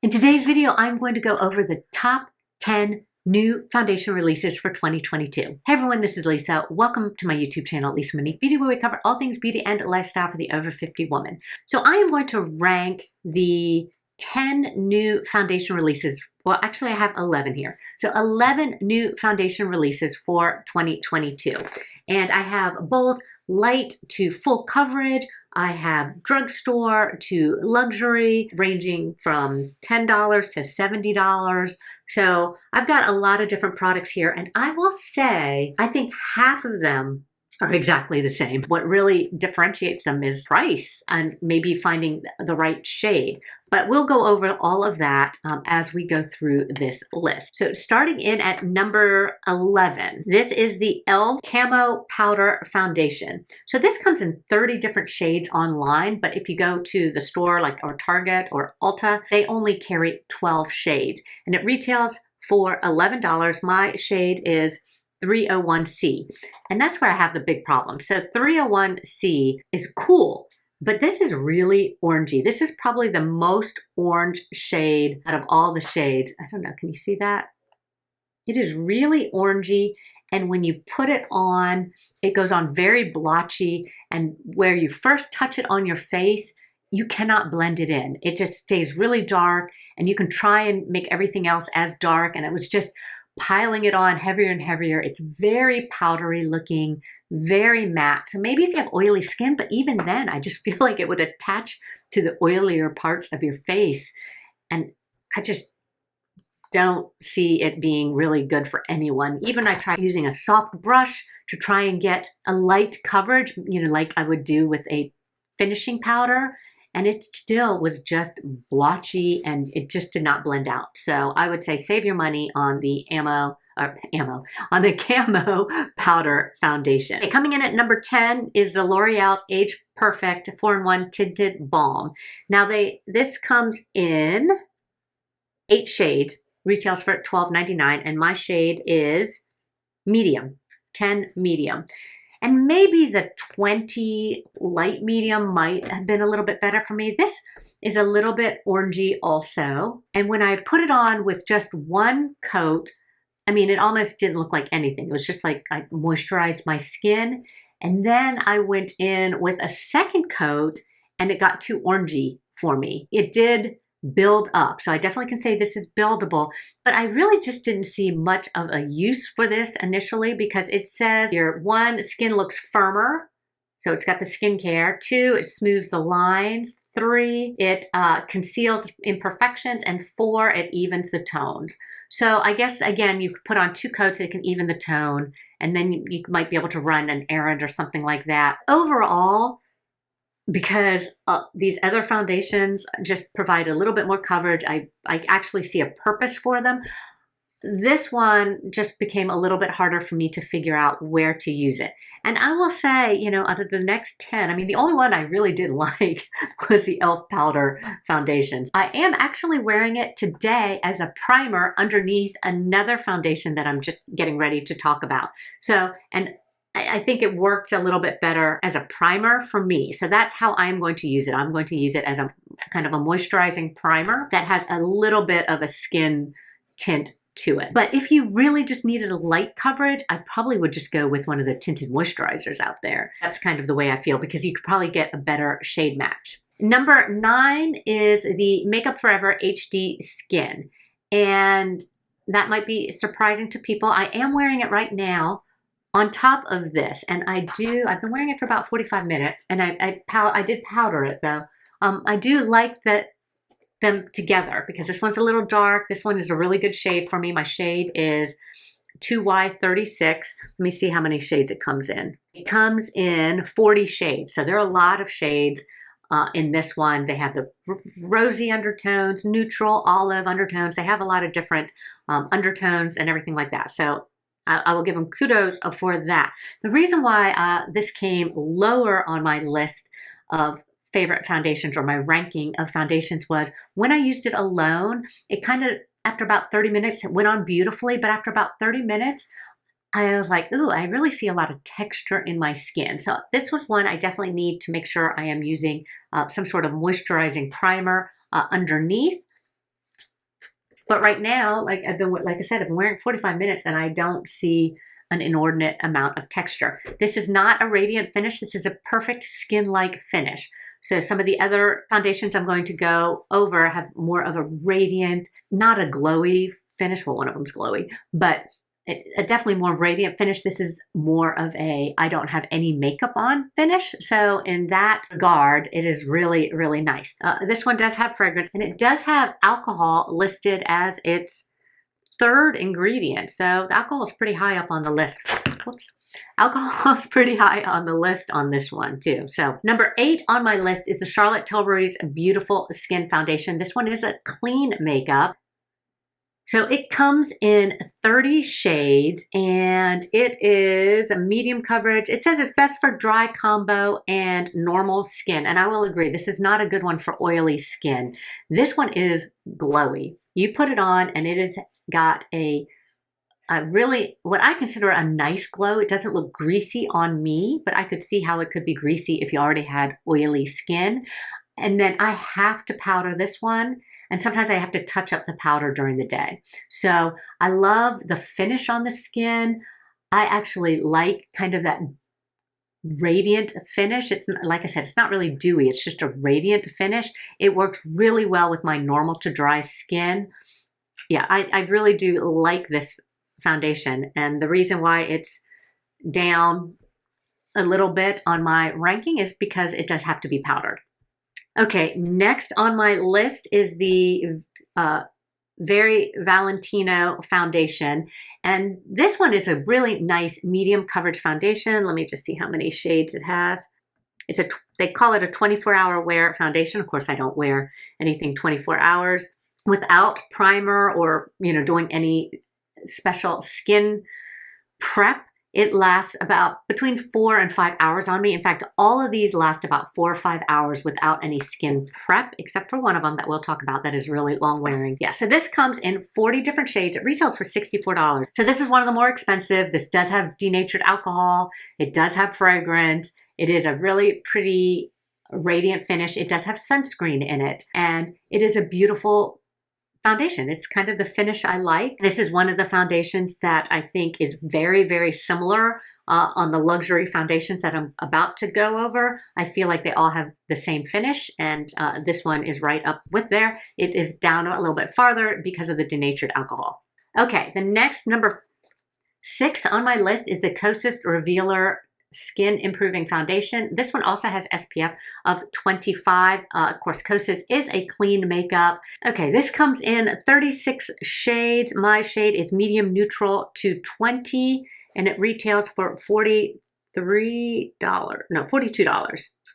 In today's video, I'm going to go over the top 10 new foundation releases for 2022. Hey everyone, this is Lisa. Welcome to my YouTube channel, Lisa Monique Beauty, where we cover all things beauty and lifestyle for the over 50 woman. So I am going to rank the 10 new foundation releases. Well, actually I have 11 here. So 11 new foundation releases for 2022. And I have both light to full coverage. I have drugstore to luxury, ranging from $10 to $70. So I've got a lot of different products here, and I will say, I think half of them are exactly the same. What really differentiates them is price and maybe finding the right shade. But we'll go over all of that as we go through this list. So starting in at number 11, this is the e.l.f. Camo Powder Foundation. So this comes in 30 different shades online, but if you go to the store like or Target or Ulta, they only carry 12 shades, and it retails for $11. My shade is 301C, and that's where I have the big problem. So 301C is cool, but this is really orangey. This is probably the most orange shade out of all the shades. I don't know, can you see that? It is really orangey, and when you put it on, it goes on very blotchy, and where you first touch it on your face, you cannot blend it in. It just stays really dark, and you can try and make everything else as dark, and it was just piling it on heavier and heavier. It's very powdery looking, very matte. So maybe if you have oily skin, but even then, I just feel like it would attach to the oilier parts of your face. And I just don't see it being really good for anyone. Even I tried using a soft brush to try and get a light coverage, you know, like I would do with a finishing powder. And it still was just blotchy and it just did not blend out. So I would say save your money on the on the Camo Powder Foundation. Okay, coming in at number 10 is the L'Oreal Age Perfect 4-in-1 Tinted Balm. Now this comes in 8 shades, retails for $12.99, and my shade is medium, 10 medium. And maybe the 20 light medium might have been a little bit better for me. This is a little bit orangey also. And when I put it on with just one coat, I mean, it almost didn't look like anything. It was just like I moisturized my skin. And then I went in with a second coat and it got too orangey for me. It did build up. So I definitely can say this is buildable, but I really just didn't see much of a use for this initially because it says your 1, skin looks firmer. So it's got the skincare. 2, it smooths the lines. 3, it conceals imperfections. And 4, it evens the tones. So I guess, again, you could put on 2 coats, it can even the tone, and then you might be able to run an errand or something like that. Overall, because these other foundations just provide a little bit more coverage, I actually see a purpose for them. This one just became a little bit harder for me to figure out where to use it. And I will say, you know, out of the next 10, I mean, the only one I really did like was the e.l.f. Powder Foundation. I am actually wearing it today as a primer underneath another foundation that I'm just getting ready to talk about. So, and I think it works a little bit better as a primer for me. So that's how I'm going to use it. I'm going to use it as a kind of a moisturizing primer that has a little bit of a skin tint to it. But if you really just needed a light coverage, I probably would just go with one of the tinted moisturizers out there. That's kind of the way I feel because you could probably get a better shade match. Number 9 is the Makeup Forever HD Skin. And that might be surprising to people. I am wearing it right now on top of this, and I've been wearing it for about 45 minutes, and I did powder it though. I do like them together because this one's a little dark. This one is a really good shade for me. My shade is 2Y36. Let me see how many shades it comes in. It comes in 40 shades, so there are a lot of shades in this one. They have the rosy undertones, neutral, olive undertones. They have a lot of different undertones and everything like that. So I will give them kudos for that. The reason why this came lower on my list of favorite foundations or my ranking of foundations was when I used it alone, it kind of, after about 30 minutes, it went on beautifully, but after about 30 minutes, I was like, ooh, I really see a lot of texture in my skin. So this was one I definitely need to make sure I am using some sort of moisturizing primer underneath. But right now, like I said, I've been wearing 45 minutes and I don't see an inordinate amount of texture. This is not a radiant finish. This is a perfect skin-like finish. So some of the other foundations I'm going to go over have more of a radiant, not a glowy finish. Well, one of them's glowy, but a definitely more radiant finish. This is more of a I don't have any makeup on finish. So in that regard, it is really, really nice. This one does have fragrance, and it does have alcohol listed as its third ingredient. So the alcohol is pretty high up on the list. Whoops. Alcohol is pretty high on the list on this one too. So number 8 on my list is the Charlotte Tilbury's Beautiful Skin Foundation. This one is a clean makeup. So it comes in 30 shades and it is a medium coverage. It says it's best for dry combo and normal skin. And I will agree, this is not a good one for oily skin. This one is glowy. You put it on and it has got a really, what I consider a nice glow. It doesn't look greasy on me, but I could see how it could be greasy if you already had oily skin. And then I have to powder this one. And sometimes I have to touch up the powder during the day. So I love the finish on the skin. I actually like kind of that radiant finish. It's like I said, it's not really dewy. It's just a radiant finish. It works really well with my normal to dry skin. Yeah, I really do like this foundation. And the reason why it's down a little bit on my ranking is because it does have to be powdered. Okay, next on my list is the Very Valentino foundation. And this one is a really nice medium coverage foundation. Let me just see how many shades it has. They call it a 24-hour wear foundation. Of course, I don't wear anything 24 hours. Without primer or, doing any special skin prep, it lasts about between 4 and 5 hours on me. In fact, all of these last about 4 or 5 hours without any skin prep, except for one of them that we'll talk about that is really long wearing. Yeah, so this comes in 40 different shades. It retails for $64. So this is one of the more expensive. This does have denatured alcohol. It does have fragrance. It is a really pretty radiant finish. It does have sunscreen in it, and it is a beautiful foundation. It's kind of the finish I like. This is one of the foundations that I think is very, very similar on the luxury foundations that I'm about to go over. I feel like they all have the same finish, and this one is right up with there. It is down a little bit farther because of the denatured alcohol. Okay, the next number 6 on my list is the Kosas Revealer Skin Improving Foundation. This one also has SPF of 25. Of course, Kosas is a clean makeup. Okay, this comes in 36 shades. My shade is medium neutral to 20, and it retails for $42.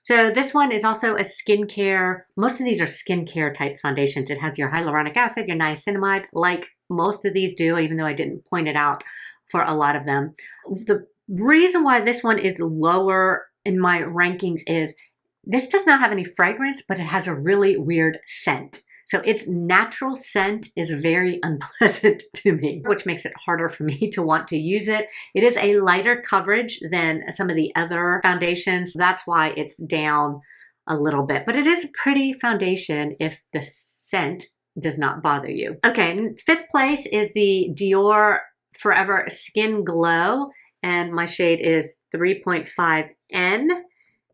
So this one is also a skincare. Most of these are skincare type foundations. It has your hyaluronic acid, your niacinamide, like most of these do, even though I didn't point it out for a lot of them. The reason why this one is lower in my rankings is this does not have any fragrance, but it has a really weird scent. So its natural scent is very unpleasant to me, which makes it harder for me to want to use it. It is a lighter coverage than some of the other foundations. That's why it's down a little bit, but it is a pretty foundation if the scent does not bother you. Okay, 5th place is the Dior Forever Skin Glow, and my shade is 3.5N.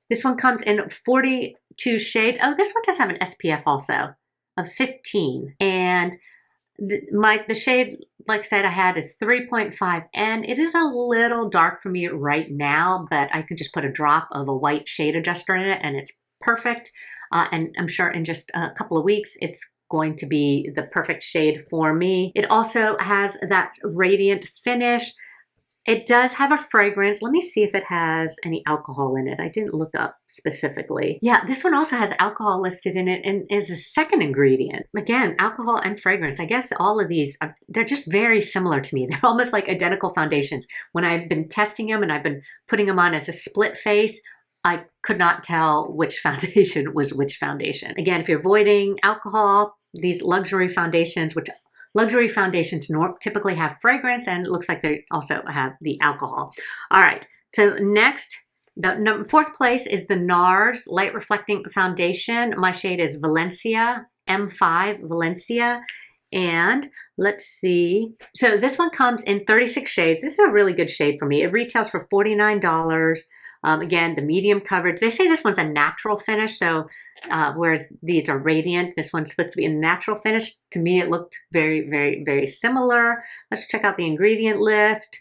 This one comes in 42 shades. Oh, this one does have an SPF also of 15. And the shade, like I said, I had is 3.5N. It is a little dark for me right now, but I could just put a drop of a white shade adjuster in it and it's perfect. And I'm sure in just a couple of weeks, it's going to be the perfect shade for me. It also has that radiant finish. It does have a fragrance. Let me see if it has any alcohol in it. I didn't look up specifically. Yeah, this one also has alcohol listed in it and is a second ingredient. Again, alcohol and fragrance. I guess all of these, they're just very similar to me. They're almost like identical foundations. When I've been testing them and I've been putting them on as a split face, I could not tell which foundation was which foundation. Again, if you're avoiding alcohol, these luxury foundations, which luxury foundations typically have fragrance, and it looks like they also have the alcohol. All right, so next, the 4th place is the Nars Light Reflecting Foundation. My shade is Valencia, M5 Valencia, And let's see. So this one comes in 36 shades. This is a really good shade for me. It retails for $49. Again, the medium coverage. They say this one's a natural finish, so whereas these are radiant, this one's supposed to be a natural finish. To me, it looked very, very, very similar. Let's check out the ingredient list.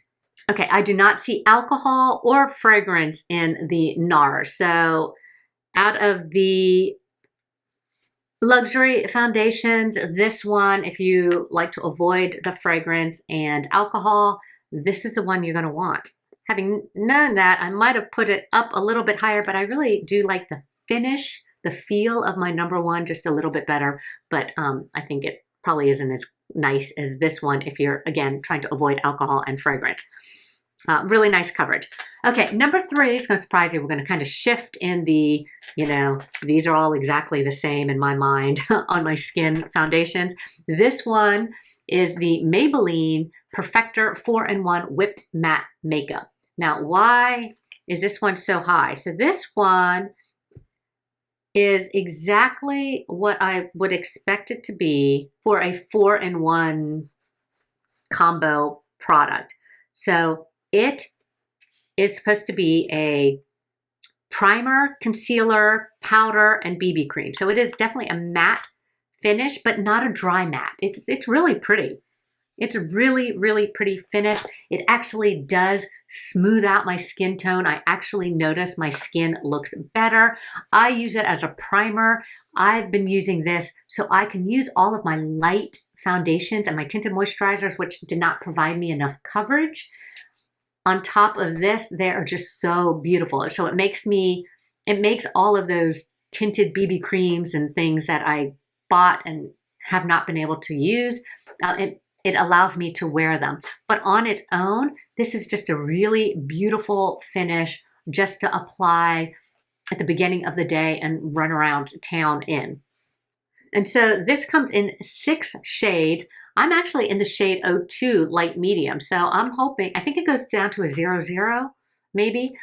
Okay, I do not see alcohol or fragrance in the Nars. So out of the luxury foundations, this one, if you like to avoid the fragrance and alcohol, this is the one you're going to want. Having known that, I might have put it up a little bit higher, but I really do like the finish, the feel of my number one just a little bit better. But I think it probably isn't as nice as this one if you're, again, trying to avoid alcohol and fragrance. Really nice coverage. Okay, number 3 is going to surprise you. We're going to kind of shift in the, these are all exactly the same in my mind on my skin foundations. This one is the Maybelline Perfector 4-in-1 Whipped Matte Makeup. Now, why is this one so high? So this one is exactly what I would expect it to be for a 4-in-1 combo product. So it is supposed to be a primer, concealer, powder, and BB cream. So it is definitely a matte finish, but not a dry matte. It's really pretty. It's a really, really pretty finish. It actually does smooth out my skin tone. I actually notice my skin looks better. I use it as a primer. I've been using this so I can use all of my light foundations and my tinted moisturizers, which did not provide me enough coverage. On top of this, they are just so beautiful. So it makes all of those tinted BB creams and things that I bought and have not been able to use. It allows me to wear them. But on its own, this is just a really beautiful finish just to apply at the beginning of the day and run around town in. And so this comes in 6 shades. I'm actually in the shade 02 light medium. So I'm hoping, I think it goes down to a 00 maybe.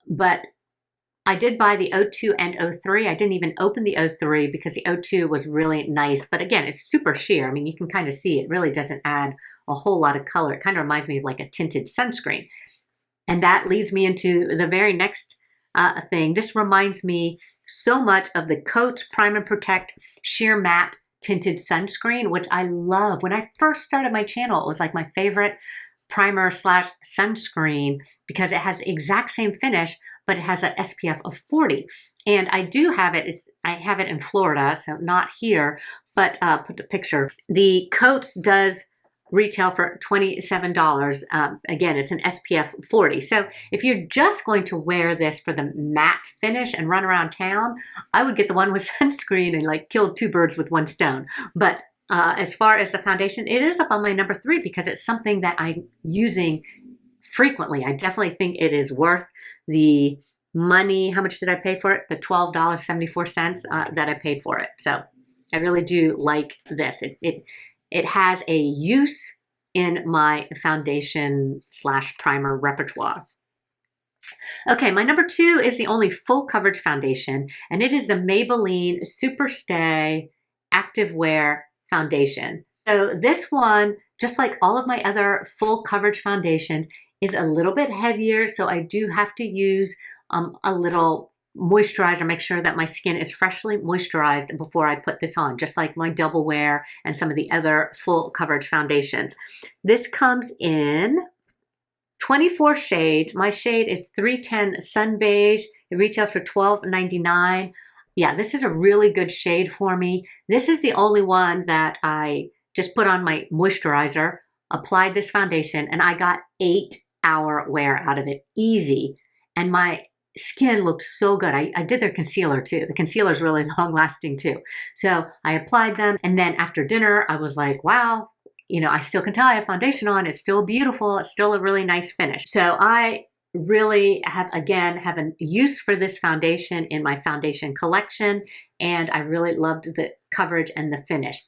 But I did buy the 02 and 03. I didn't even open the 03 because the 02 was really nice. But again, it's super sheer. I mean, you can kind of see it really doesn't add a whole lot of color. It kind of reminds me of like a tinted sunscreen. And that leads me into the very next thing. This reminds me so much of the Cotz Prime and Protect Sheer Matte Tinted Sunscreen, which I love. When I first started my channel, it was like my favorite primer slash sunscreen because it has the exact same finish, but it has an SPF of 40. And I do have it, I have it in Florida, so not here, but put the picture. The Cotz does retail for $27. Again, it's an SPF 40. So if you're just going to wear this for the matte finish and run around town, I would get the one with sunscreen and like kill 2 birds with 1 stone. But as far as the foundation, it is up on my number 3 because it's something that I'm using frequently. I definitely think it is worth the money. How much did I pay for it? The $12.74 that I paid for it. So I really do like this. It has a use in my foundation slash primer repertoire. Okay, my number 2 is the only full coverage foundation, and it is the Maybelline Superstay Activewear Foundation. So this one, just like all of my other full coverage foundations, is a little bit heavier, so I do have to use a little moisturizer, make sure that my skin is freshly moisturized before I put this on, just like my Double Wear and some of the other full coverage foundations. This comes in 24 shades. My shade is 310 Sun Beige. It retails for $12.99. Yeah, this is a really good shade for me. This is the only one that I just put on my moisturizer, applied this foundation, and I got 8-hour wear out of it, easy. And my skin looks so good. I did their concealer too. The concealer is really long lasting too. So I applied them, and then after dinner, I was like, wow, I still can tell I have foundation on. It's still beautiful. It's still a really nice finish. So I really have a use for this foundation in my foundation collection, and I really loved the coverage and the finish.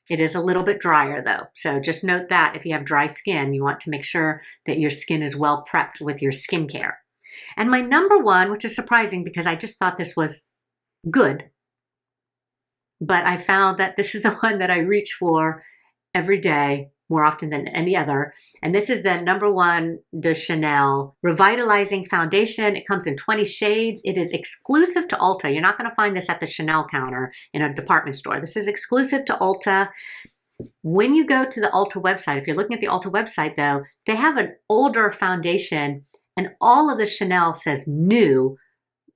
It is a little bit drier though. So just note that if you have dry skin, you want to make sure that your skin is well prepped with your skincare. And my number 1, which is surprising because I just thought this was good, but I found that this is the one that I reach for every day, more often than any other. And this is the #1 de Chanel Revitalizing Foundation. It comes in 20 shades. It is exclusive to Ulta. You're not going to find this at the Chanel counter in a department store. This is exclusive to Ulta. When you go to the Ulta website, if you're looking at the Ulta website though, they have an older foundation and all of the Chanel says new,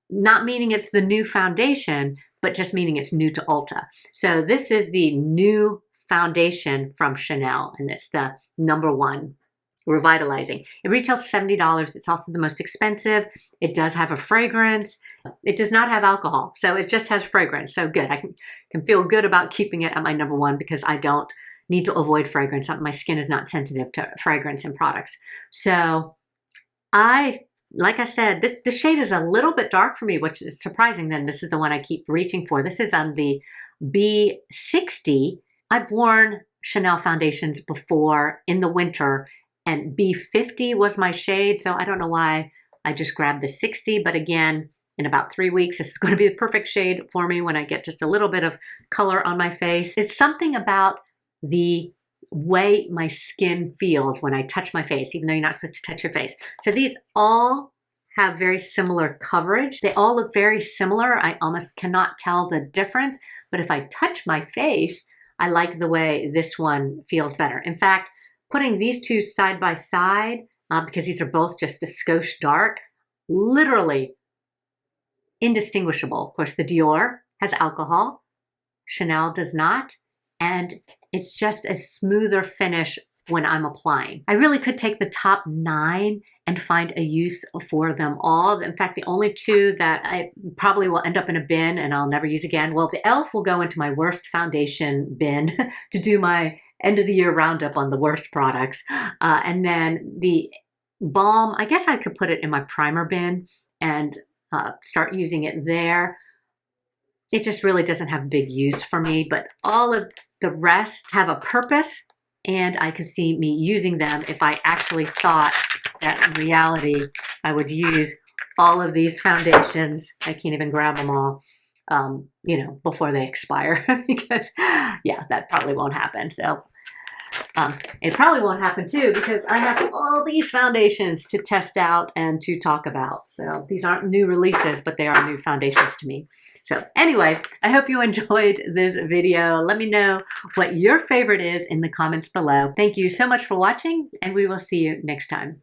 not meaning it's the new foundation, but just meaning it's new to Ulta. So this is the new foundation from Chanel, and it's the #1 Revitalizing. It retails $70. It's also the most expensive. It does have a fragrance. It does not have alcohol, so it just has fragrance. So good. I can feel good about keeping it at my #1 because I don't need to avoid fragrance. My skin is not sensitive to fragrance and products. So like I said, the shade is a little bit dark for me, which is surprising. Then this is the one I keep reaching for. This is on the B60. I've worn Chanel foundations before in the winter, and B50 was my shade, so I don't know why I just grabbed the 60, but again, in about 3 weeks, this is going to be the perfect shade for me when I get just a little bit of color on my face. It's something about the way my skin feels when I touch my face, even though you're not supposed to touch your face. So these all have very similar coverage. They all look very similar. I almost cannot tell the difference, but if I touch my face, I like the way this one feels better. In fact, putting these two side by side, because these are both just a skosh dark, literally indistinguishable. Of course, the Dior has alcohol, Chanel does not, and it's just a smoother finish when I'm applying. I really could take the top 9 and find a use for them all. In fact, the only 2 that I probably will end up in a bin and I'll never use again. Well, the e.l.f. will go into my worst foundation bin to do my end of the year roundup on the worst products. And then the Balm, I guess I could put it in my primer bin and start using it there. It just really doesn't have big use for me, but all of the rest have a purpose, and I could see me using them if I actually thought that in reality I would use all of these foundations. I can't even grab them all, you know, before they expire because yeah, that probably won't happen. So it probably won't happen too because I have all these foundations to test out and to talk about. So these aren't new releases, but they are new foundations to me. So anyway, I hope you enjoyed this video. Let me know what your favorite is in the comments below. Thank you so much for watching, and we will see you next time.